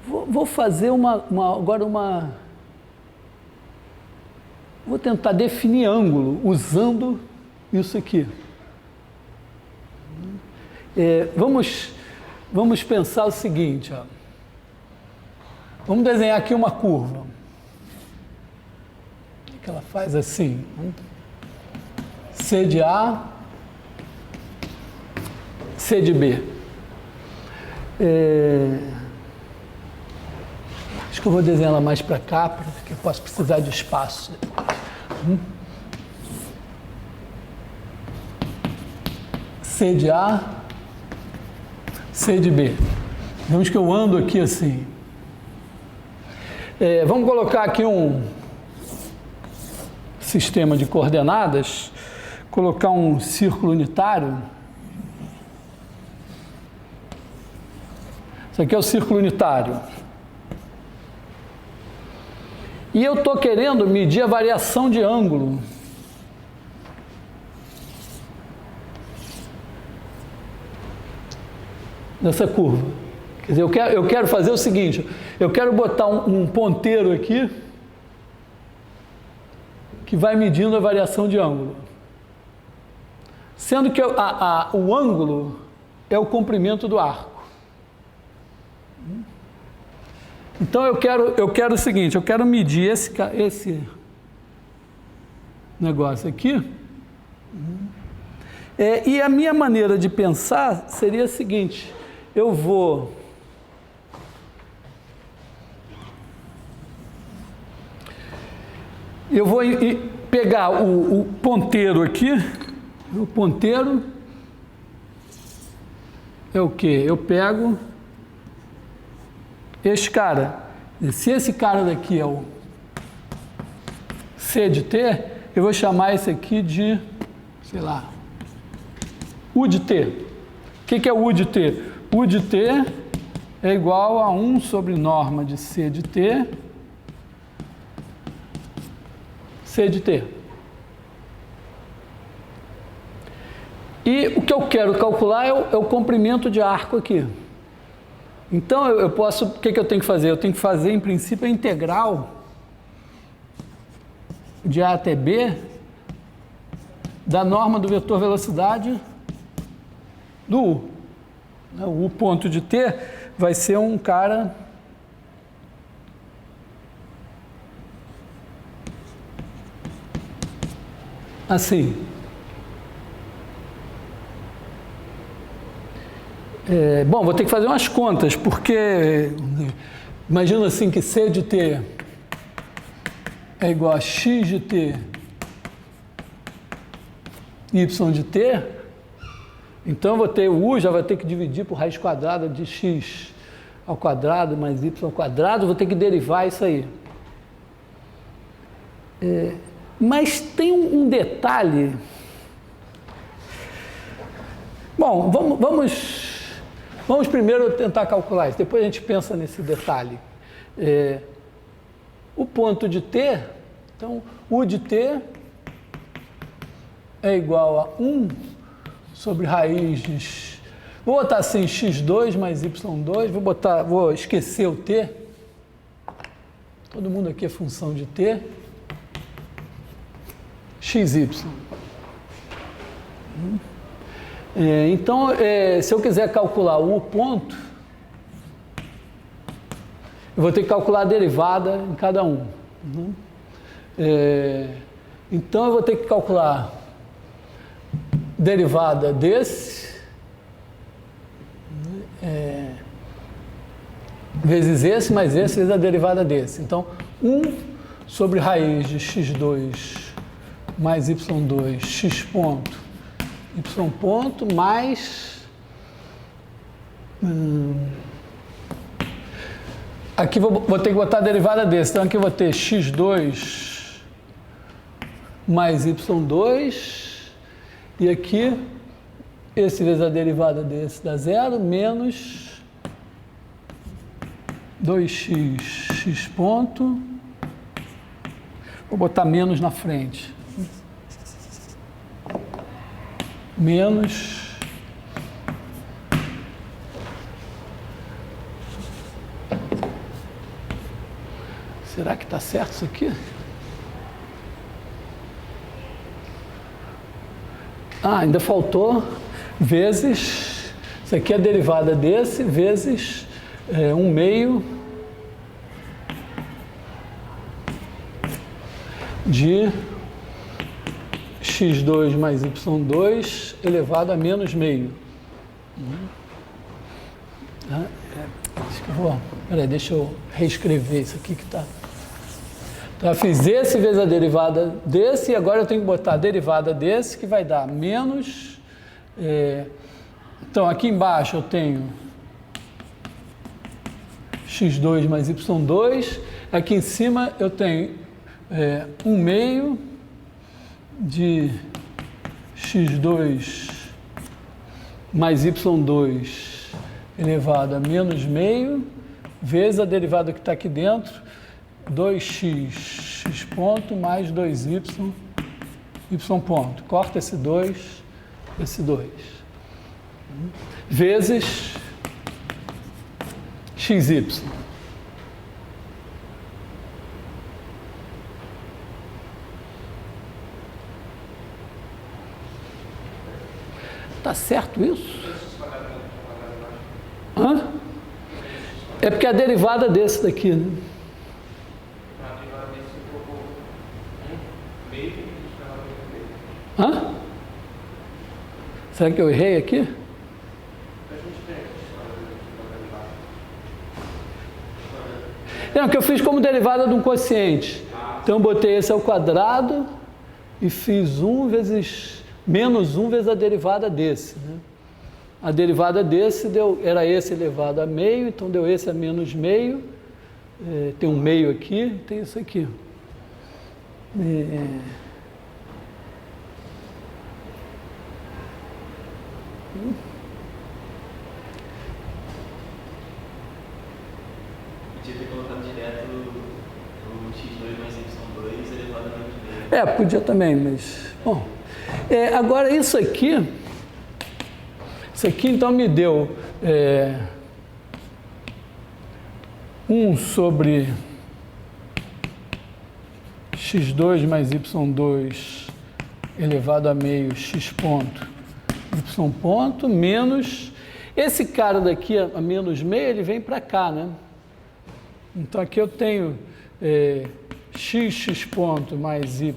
Vou fazer agora uma... Vou tentar definir ângulo usando isso aqui. Vamos pensar o seguinte, ó. Vamos desenhar aqui uma curva. O que ela faz assim? C de A, C de B. Acho que eu vou desenhar ela mais para cá, porque eu posso precisar de espaço. C de A, C de B. Vemos que eu ando aqui assim. Vamos colocar aqui um sistema de coordenadas, colocar um círculo unitário. Isso aqui é o círculo unitário. E eu estou querendo medir a variação de ângulo. Nessa curva. Quer dizer, eu quero fazer o seguinte, eu quero botar um ponteiro aqui que vai medindo a variação de ângulo. Sendo que o ângulo é o comprimento do arco. Então eu quero o seguinte, eu quero medir esse negócio aqui. E a minha maneira de pensar seria a seguinte, eu vou pegar o ponteiro aqui, o ponteiro é o quê? Eu pego este cara, se esse cara daqui é o C de T, eu vou chamar esse aqui de, sei lá, U de T. O que é U de T? U de T é igual a 1 sobre norma de C de T, C de T. E o que eu quero calcular é o comprimento de arco aqui. Então, eu posso, o que eu tenho que fazer? Eu tenho que fazer, em princípio, a integral de A até B da norma do vetor velocidade do U. O U ponto de T vai ser um cara assim. Bom, vou ter que fazer umas contas, porque imagina assim que C de T é igual a X de T, Y de T, então eu vou ter o U, já vai ter que dividir por raiz quadrada de X ao quadrado mais Y ao quadrado, vou ter que derivar isso aí. Mas tem um detalhe. Bom, vamos primeiro tentar calcular isso, depois a gente pensa nesse detalhe. O ponto de T, então, U de T é igual a 1 sobre raiz de... Vou botar assim, x2 mais y2, vou esquecer o T. Todo mundo aqui é função de T. xy. Então, se eu quiser calcular o U ponto, eu vou ter que calcular a derivada em cada um. Então, eu vou ter que calcular derivada desse, vezes esse, mais esse, vezes a derivada desse. Então, 1 sobre raiz de x2 mais y2, x ponto, y ponto, mais... aqui vou ter que botar a derivada desse. Então, aqui eu vou ter x2 mais y2, e aqui, esse vezes a derivada desse dá zero, menos 2x, x ponto, vou botar menos na frente, menos Será que está certo isso aqui? Ah, ainda faltou vezes, isso aqui é a derivada desse, vezes 1/2 de x2 mais y2 elevado a menos meio. Acho que peraí, deixa eu reescrever isso aqui que está. Então, eu fiz esse vezes a derivada desse, e agora eu tenho que botar a derivada desse, que vai dar menos... então, aqui embaixo eu tenho x2 mais y2, aqui em cima eu tenho 1/2 de x2 mais y2 elevado a menos meio, vezes a derivada que está aqui dentro, 2x, x ponto, mais 2y, y ponto. Corta esse 2, esse 2. Vezes xy. Tá certo isso? Hã? É porque a derivada desse daqui, né? Hã? Será que eu errei aqui? Não, que eu fiz como derivada de um quociente. Então eu botei esse ao quadrado e fiz 1 vezes menos 1 vezes a derivada desse, né? A derivada desse era esse elevado a meio, então deu esse a menos meio, tem um meio aqui, tem isso aqui. Podia ter colocado direto o x2 mais y2 elevado a menos meio. Podia também, mas... Bom, agora isso aqui então me deu 1 sobre x2 mais y2 elevado a meio x ponto, y ponto, menos... Esse cara daqui, a menos meio, ele vem para cá, né? Então aqui eu tenho x ponto mais y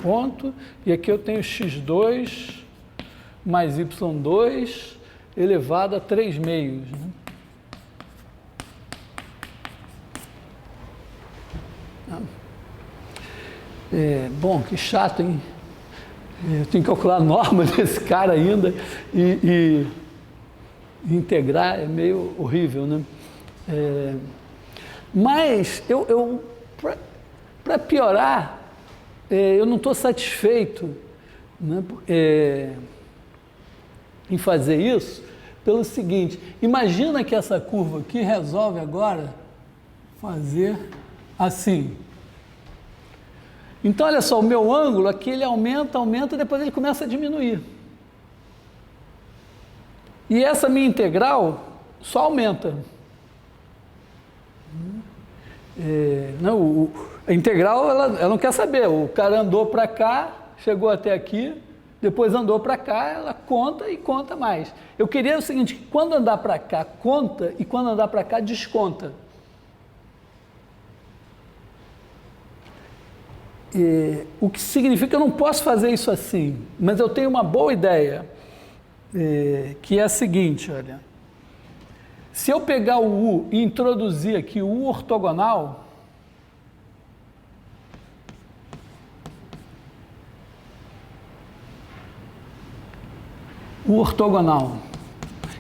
ponto, e aqui eu tenho x2 mais y2 elevado a 3 meios, né? Bom, que chato, hein? Eu tenho que calcular a norma desse cara ainda e integrar é meio horrível, né? Mas para piorar, eu não estou satisfeito, né, em fazer isso pelo seguinte: imagina que essa curva aqui resolve agora fazer assim. Então, olha só, o meu ângulo aqui ele aumenta, depois ele começa a diminuir. E essa minha integral só aumenta. A integral ela não quer saber, o cara andou para cá, chegou até aqui, depois andou para cá, ela conta e conta mais. Eu queria o seguinte: quando andar para cá conta e quando andar para cá desconta. O que significa que eu não posso fazer isso assim, mas eu tenho uma boa ideia, que é a seguinte, olha. Se eu pegar o U e introduzir aqui o U ortogonal, o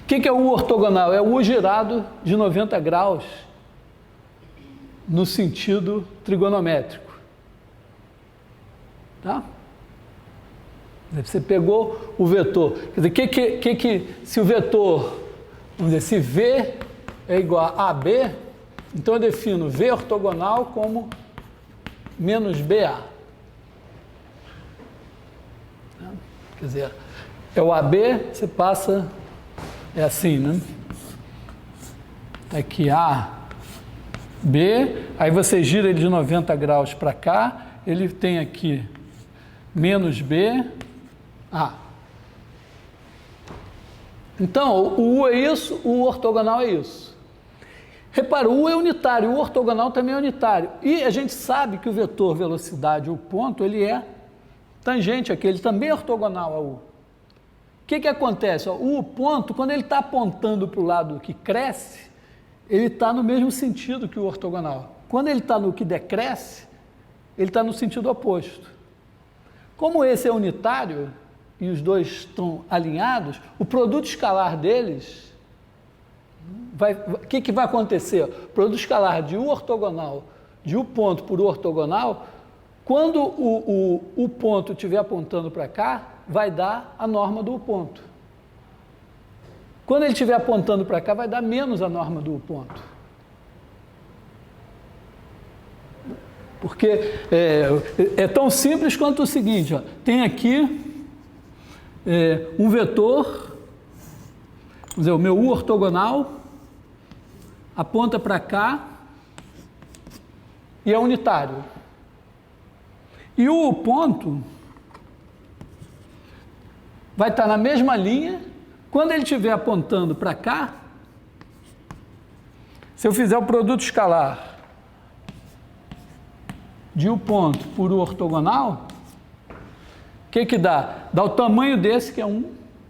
que é o U ortogonal? É o U girado de 90 graus no sentido trigonométrico. Tá? Você pegou o vetor. Quer dizer, se o vetor, vamos dizer, se V é igual a AB, então eu defino V ortogonal como menos BA. Tá? Quer dizer, é o AB, você passa, é assim, né? Aqui A B, aí você gira ele de 90 graus para cá, ele tem aqui menos B, A. Então, o U é isso, o ortogonal é isso. Repara, o U é unitário, o ortogonal também é unitário. E a gente sabe que o vetor velocidade, o ponto, ele é tangente aqui, ele também é ortogonal ao U. O que acontece? O ponto, quando ele está apontando para o lado que cresce, ele está no mesmo sentido que o ortogonal. Quando ele está no que decresce, ele está no sentido oposto. Como esse é unitário e os dois estão alinhados, o produto escalar deles, o que vai acontecer? O produto escalar de U ortogonal, de U ponto por U ortogonal, quando o ponto estiver apontando para cá, vai dar a norma do U ponto. Quando ele estiver apontando para cá, vai dar menos a norma do U ponto. Porque é tão simples quanto o seguinte, ó, tem aqui um vetor, vamos dizer, o meu U ortogonal aponta para cá e é unitário. E o U ponto vai estar na mesma linha. Quando ele estiver apontando para cá, se eu fizer o produto escalar de U ponto por U ortogonal, o que dá? Dá o tamanho desse, que é 1,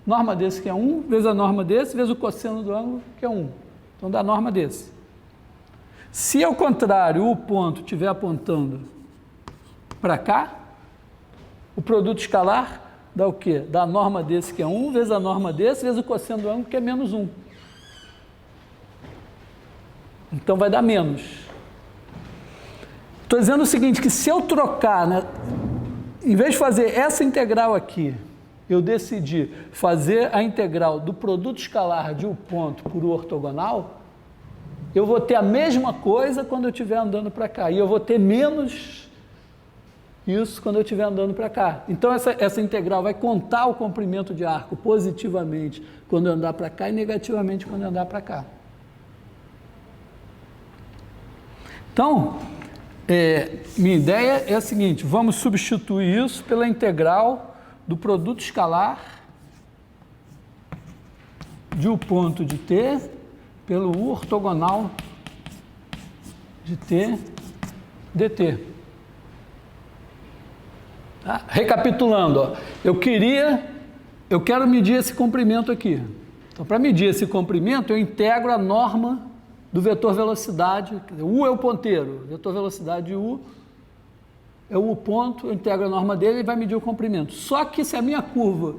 norma desse, que é 1, vezes a norma desse, vezes o cosseno do ângulo, que é 1. Então dá a norma desse. Se ao contrário o U ponto estiver apontando para cá, o produto escalar dá o quê? Dá a norma desse, que é 1, vezes a norma desse, vezes o cosseno do ângulo, que é menos 1. Então vai dar menos. Estou dizendo o seguinte, que se eu trocar, né, em vez de fazer essa integral aqui, eu decidi fazer a integral do produto escalar de U ponto por U ortogonal, eu vou ter a mesma coisa quando eu estiver andando para cá, e eu vou ter menos isso quando eu estiver andando para cá. Então essa integral vai contar o comprimento de arco positivamente quando eu andar para cá e negativamente quando eu andar para cá. Então, minha ideia é a seguinte, vamos substituir isso pela integral do produto escalar de U ponto de T pelo U ortogonal de T dt. Tá? Recapitulando, ó, eu quero medir esse comprimento aqui. Então, para medir esse comprimento, eu integro a norma do vetor velocidade, quer dizer, U é o ponteiro, vetor velocidade de U é o U ponto, eu integro a norma dele e vai medir o comprimento. Só que se a minha curva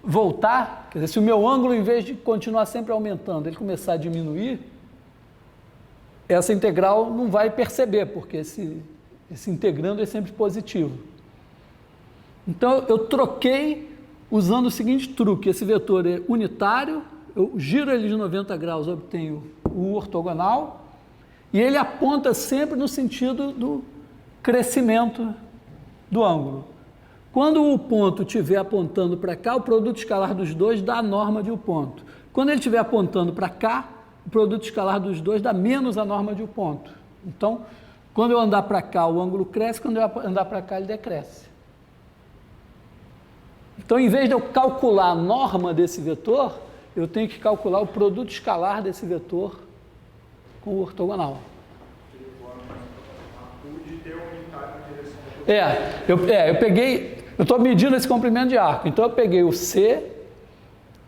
voltar, quer dizer, se o meu ângulo, em vez de continuar sempre aumentando, ele começar a diminuir, essa integral não vai perceber, porque esse integrando é sempre positivo. Então, eu troquei usando o seguinte truque, esse vetor é unitário, eu giro ele de 90 graus, obtenho o ortogonal, e ele aponta sempre no sentido do crescimento do ângulo. Quando o ponto estiver apontando para cá, o produto escalar dos dois dá a norma de U ponto. Quando ele estiver apontando para cá, o produto escalar dos dois dá menos a norma de U ponto. Então, quando eu andar para cá, o ângulo cresce, quando eu andar para cá, ele decresce. Então, em vez de eu calcular a norma desse vetor, eu tenho que calcular o produto escalar desse vetor com o ortogonal. Eu estou medindo esse comprimento de arco, então eu peguei o C,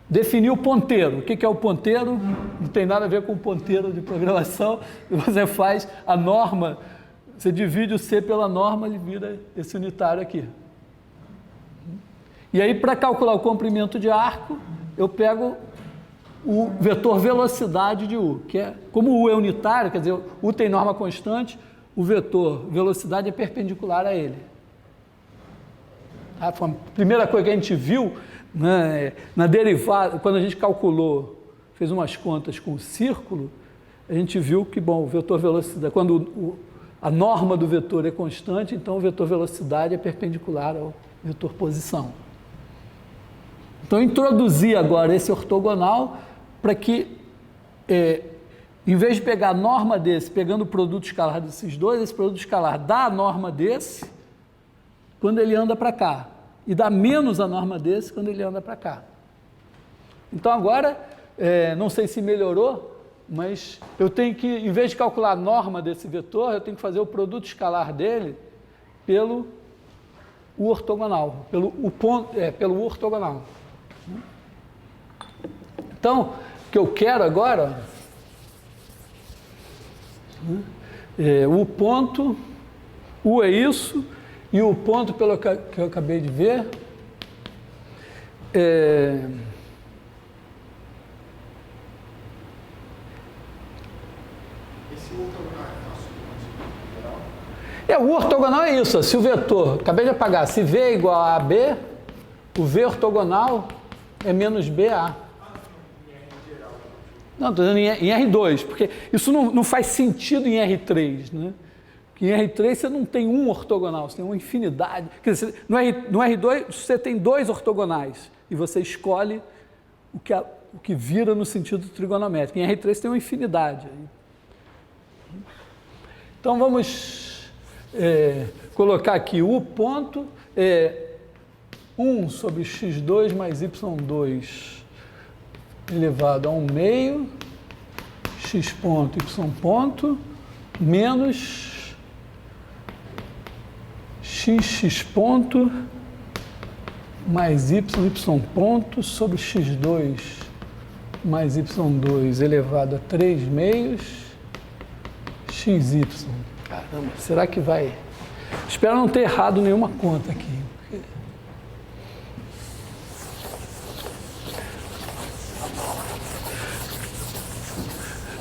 defini o ponteiro. O que é o ponteiro? Não tem nada a ver com o ponteiro de programação, você faz a norma, você divide o C pela norma, ele vira esse unitário aqui. E aí, para calcular o comprimento de arco, eu pego o vetor velocidade de U, que é, como o U é unitário, quer dizer, U tem norma constante, o vetor velocidade é perpendicular a ele. A primeira coisa que a gente viu, né, na derivada, quando a gente calculou, fez umas contas com o círculo, a gente viu que, bom, o vetor velocidade, quando a norma do vetor é constante, então o vetor velocidade é perpendicular ao vetor posição. Então, eu introduzi agora esse ortogonal para que, Em vez de pegar a norma desse, pegando o produto escalar desses dois, esse produto escalar dá a norma desse quando ele anda para cá, e dá menos a norma desse quando ele anda para cá. Então agora, não sei se melhorou, mas eu tenho que, em vez de calcular a norma desse vetor, eu tenho que fazer o produto escalar dele pelo o ortogonal, pelo ortogonal. Então, o que eu quero agora, o ponto, U é isso, e o ponto, pelo que eu acabei de ver, o ortogonal é isso, se o vetor, acabei de apagar, se V é igual a AB, o V ortogonal é menos BA. Não, estou dizendo em R2, porque isso não faz sentido em R3, né? Porque em R3 você não tem um ortogonal, você tem uma infinidade. Quer dizer, no R2 você tem dois ortogonais, e você escolhe o que vira no sentido trigonométrico. Em R3 você tem uma infinidade. Então vamos colocar aqui o ponto 1 sobre x2 mais y2 elevado a 1 meio, x ponto, y ponto, menos x ponto mais y ponto sobre x2 mais y2 elevado a 3 meios, xy. Caramba, será que vai... Espero não ter errado nenhuma conta aqui.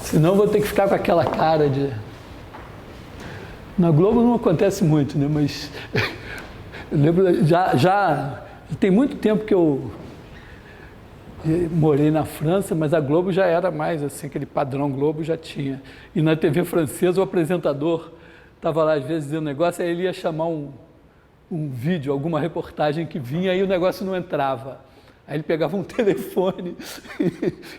Senão vou ter que ficar com aquela cara de... Na Globo não acontece muito, né? Mas eu lembro, já tem muito tempo que eu morei na França, mas a Globo já era mais assim, aquele padrão Globo já tinha. E na TV francesa o apresentador estava lá às vezes dizendo negócio, aí ele ia chamar um vídeo, alguma reportagem que vinha, aí o negócio não entrava. Aí ele pegava um telefone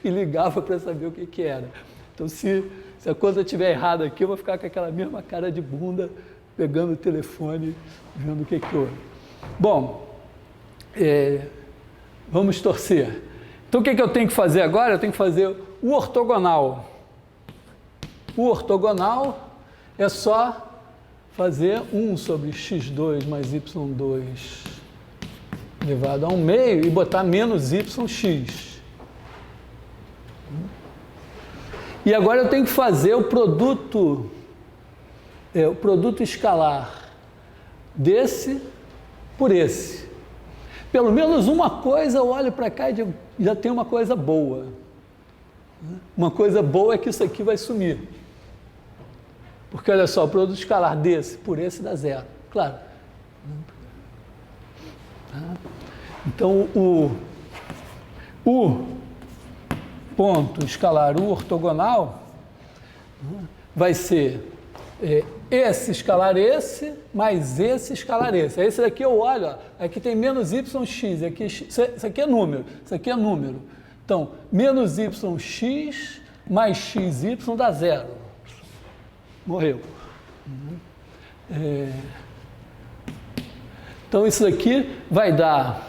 e ligava para saber o que era. Então, se a coisa estiver errada aqui, eu vou ficar com aquela mesma cara de bunda, pegando o telefone, vendo o que houve. Bom, vamos torcer. Então, o que eu tenho que fazer agora? Eu tenho que fazer o ortogonal. O ortogonal é só fazer 1 sobre x2 mais y2 elevado a 1 meio e botar menos yx. E agora eu tenho que fazer o produto escalar desse por esse. Pelo menos uma coisa eu olho para cá e digo, já tem uma coisa boa. Uma coisa boa é que isso aqui vai sumir. Porque olha só, o produto escalar desse por esse dá zero. Claro. Então o ponto escalar U ortogonal vai ser esse escalar esse, mais esse escalar esse. Esse daqui eu olho, ó, aqui tem menos yx, aqui, isso aqui é número, isso aqui é número. Então, menos yx mais xy dá zero. Morreu. Então, isso daqui vai dar...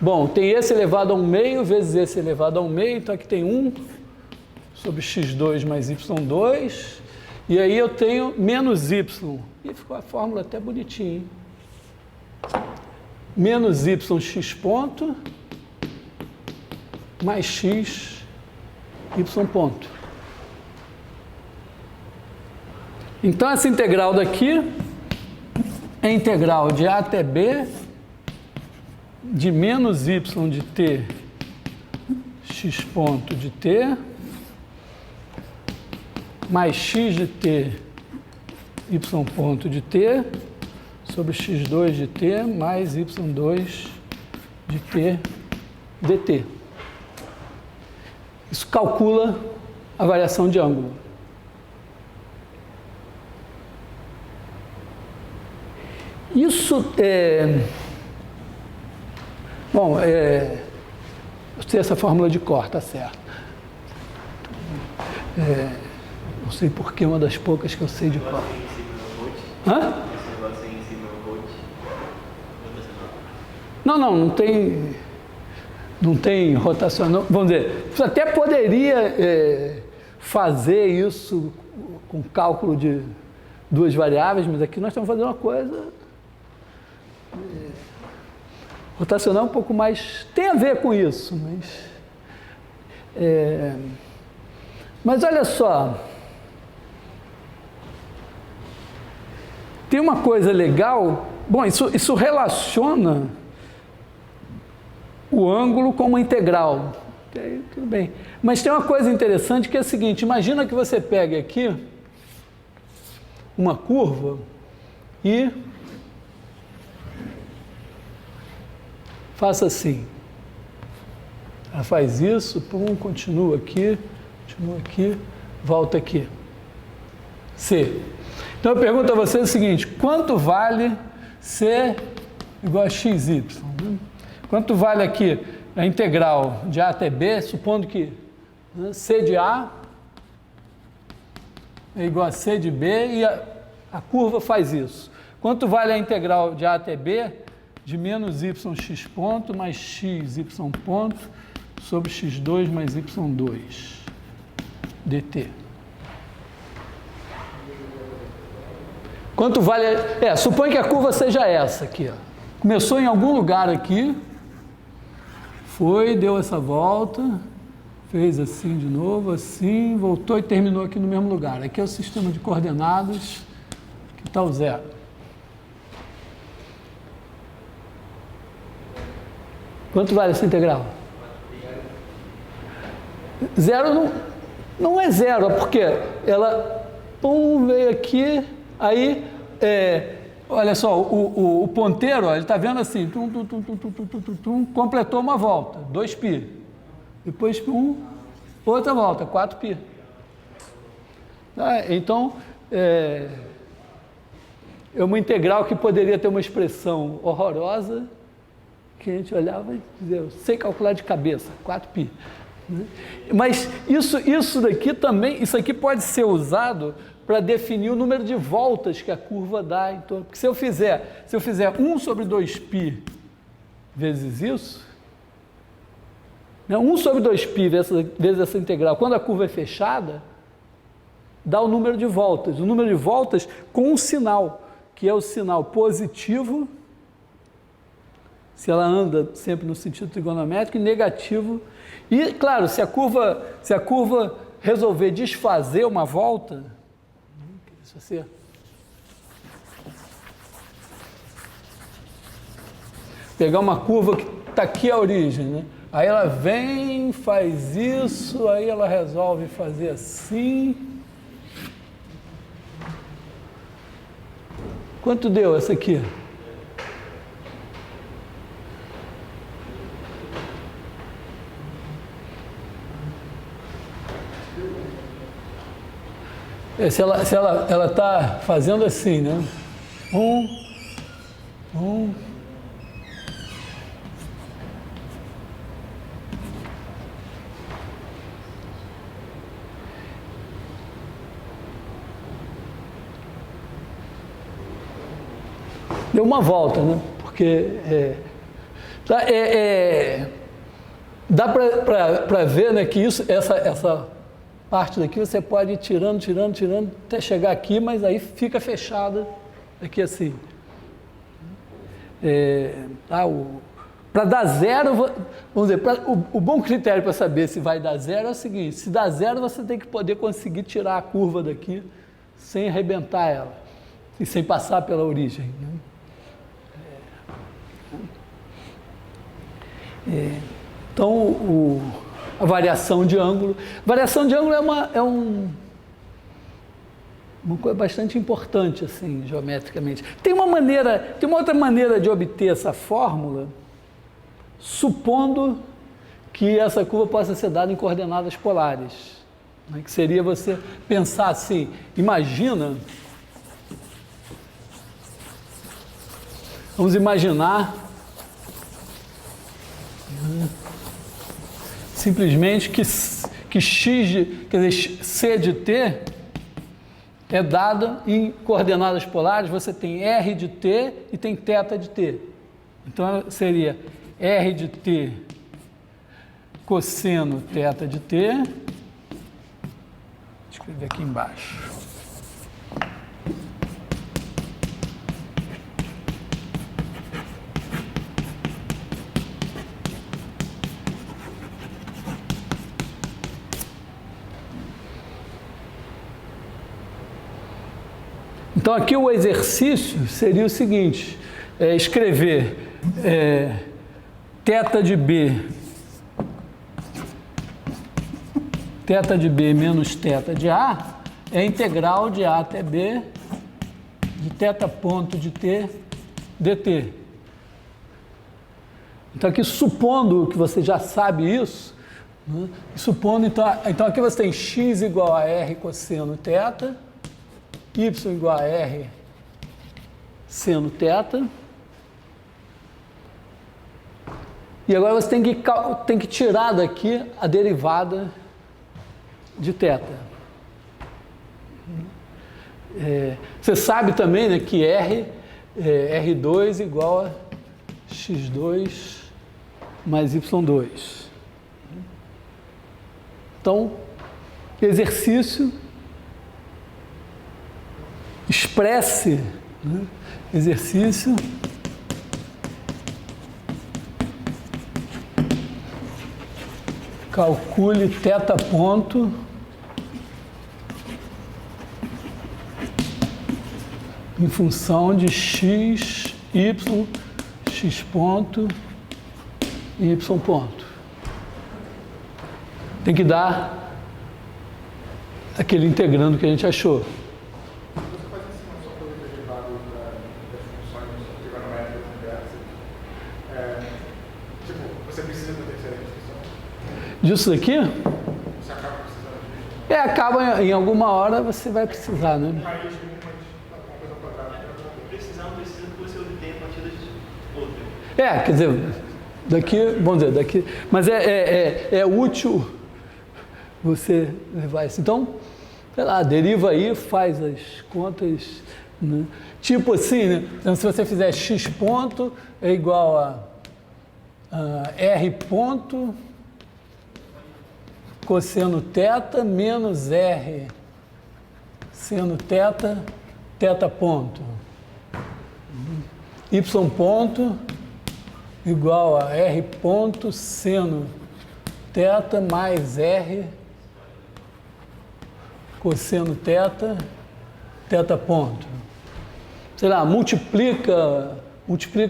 Bom, tem esse elevado a 1 meio vezes esse elevado a 1 meio, então aqui tem 1 sobre x2 mais y2, e aí eu tenho menos y, e ficou a fórmula até bonitinha, hein? Menos yx ponto mais x y ponto. Então essa integral daqui é integral de A até B de menos y de t x ponto de t mais x de t y ponto de t sobre x2 de t mais y2 de t dt. Isso calcula a variação de ângulo. Isso bom, eu sei essa fórmula de cor, tá certo. Não sei porquê, uma das poucas que eu sei de qual. Hã? Esse negócio aí em cima é o volt. Não tem rotacional. Vamos dizer, você até poderia fazer isso com cálculo de duas variáveis, mas aqui nós estamos fazendo uma coisa rotacional um pouco mais... Tem a ver com isso, mas olha só, tem uma coisa legal, bom, isso relaciona o ângulo com uma integral, okay, tudo bem, mas tem uma coisa interessante que é a seguinte, imagina que você pegue aqui uma curva e faça assim, ela faz isso, pum, continua aqui, volta aqui, C. Então eu pergunto a você o seguinte, quanto vale C igual a XY? Quanto vale aqui a integral de A até B, supondo que C de A é igual a C de B e a curva faz isso. Quanto vale a integral de A até B de menos yx ponto mais xy ponto sobre x2 mais y2 dt. Quanto vale... supõe que a curva seja essa aqui, ó. Começou em algum lugar aqui, foi, deu essa volta, fez assim de novo, assim, voltou e terminou aqui no mesmo lugar. Aqui é o sistema de coordenadas que está o zero. Quanto vale essa integral? Zero não é zero, porque ela veio aqui, aí, olha só, o ponteiro, ó, ele está vendo assim, completou uma volta, 2π. Depois outra volta, 4π. Então, é uma integral que poderia ter uma expressão horrorosa, que a gente olhava e dizia, eu sei calcular de cabeça, 4π. Mas isso daqui também, isso aqui pode ser usado para definir o número de voltas que a curva dá em torno. Porque se eu fizer 1 sobre 2π vezes isso, 1 sobre 2π vezes essa integral, quando a curva é fechada, dá o número de voltas. O número de voltas com um sinal, que é o sinal positivo, se ela anda sempre no sentido trigonométrico, e negativo. E, claro, se a curva resolver desfazer uma volta, se você pegar uma curva que está aqui a origem, né? Aí ela vem, faz isso, aí ela resolve fazer assim. Quanto deu essa aqui? Se ela está fazendo assim, né? Deu uma volta, né? Porque dá para ver, né, que essa parte daqui você pode ir tirando até chegar aqui, mas aí fica fechada aqui assim. Para dar zero, vamos dizer, o bom critério para saber se vai dar zero é o seguinte: se dá zero, você tem que poder conseguir tirar a curva daqui sem arrebentar ela e sem passar pela origem, né? Então, a variação de ângulo é uma coisa bastante importante, assim, geometricamente. Tem uma outra maneira de obter essa fórmula, supondo que essa curva possa ser dada em coordenadas polares, né? Que seria você pensar assim, vamos imaginar simplesmente que que quer dizer, C de t é dado em coordenadas polares, você tem R de t e tem θ de t. Então seria R de t cosseno θ de t. Vou escrever aqui embaixo. Então aqui o exercício seria o seguinte, escrever θ de B menos θ de A é a integral de A até B de θ ponto de t dt. Então aqui, supondo que você já sabe isso, né, supondo, então aqui você tem x igual a R cosseno θ, y igual a R seno θ. E agora você tem que tirar daqui a derivada de θ. Você sabe também, né, que R2 igual a x2 mais y2. Então, exercício, expresse, né, exercício calcule θ ponto em função de x, y, x ponto e y ponto. Tem que dar aquele integrando que a gente achou. Você faz assim, só pelo derivado das funções trigonométricas inversas. Tipo, você precisa da terceira distinção? Disso daqui? Você acaba precisando disso? Acaba em alguma hora você vai precisar, né? Raiz de uma coisa ao quadrado. Precisar, não precisa que você obtenha a partir de outra. Quer dizer, daqui, vamos dizer, daqui, mas é útil você levar isso. Então, sei lá, deriva aí, faz as contas, né? Tipo assim, né? Então, se você fizer x ponto é igual a R ponto cosseno θ menos R seno θ, θ ponto. Y ponto igual a R ponto seno θ mais R cosseno θ, θ ponto. Sei lá, multiplica,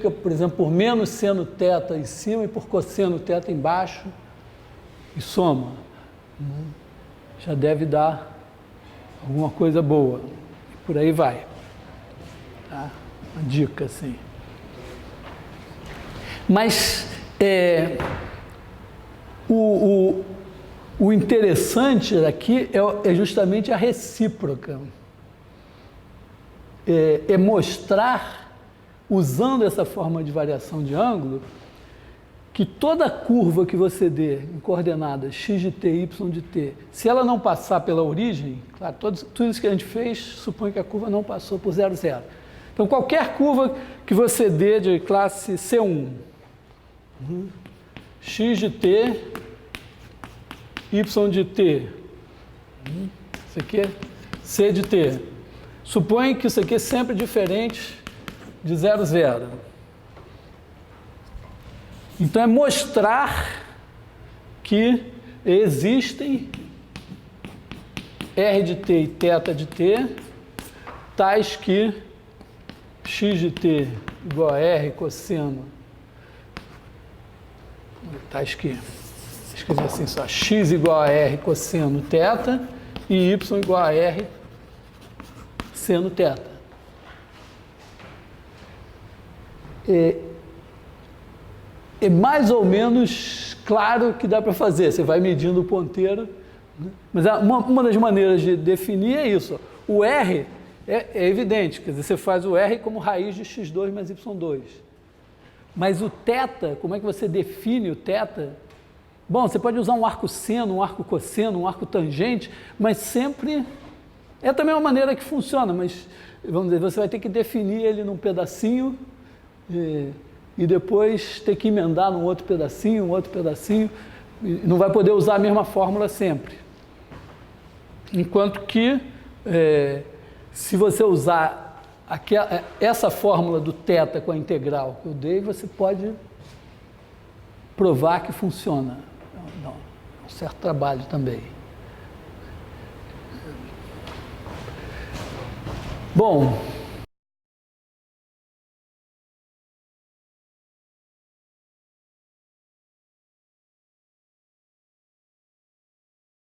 por exemplo, por menos seno θ em cima e por cosseno θ embaixo e soma. Já deve dar alguma coisa boa. Por aí vai. Tá? Uma dica, assim. Mas o interessante aqui é justamente a recíproca. É mostrar, usando essa forma de variação de ângulo, que toda curva que você dê em coordenadas x de t, y de t, se ela não passar pela origem, claro, tudo isso que a gente fez supõe que a curva não passou por 0, 0. Então, qualquer curva que você dê de classe C1, x de t, y de t, isso aqui é c de t. Suponha que isso aqui é sempre diferente de 0, 0. Então, é mostrar que existem R de t e θ de t, tais que x de t igual a R cosseno, tais que, escrever assim só, x igual a R cosseno θ e y igual a R seno θ. É mais ou menos claro que dá para fazer. Você vai medindo o ponteiro, né? Mas uma das maneiras de definir é isso. O R é evidente, quer dizer, você faz o R como raiz de x2 mais y2. Mas o θ, como é que você define o θ? Bom, você pode usar um arco seno, um arco cosseno, um arco tangente, mas sempre... É também uma maneira que funciona, mas, vamos dizer, você vai ter que definir ele num pedacinho e depois ter que emendar num outro pedacinho, e não vai poder usar a mesma fórmula sempre. Enquanto que, se você usar essa fórmula do θ com a integral que eu dei, você pode provar que funciona. Dá um certo trabalho também. Bom,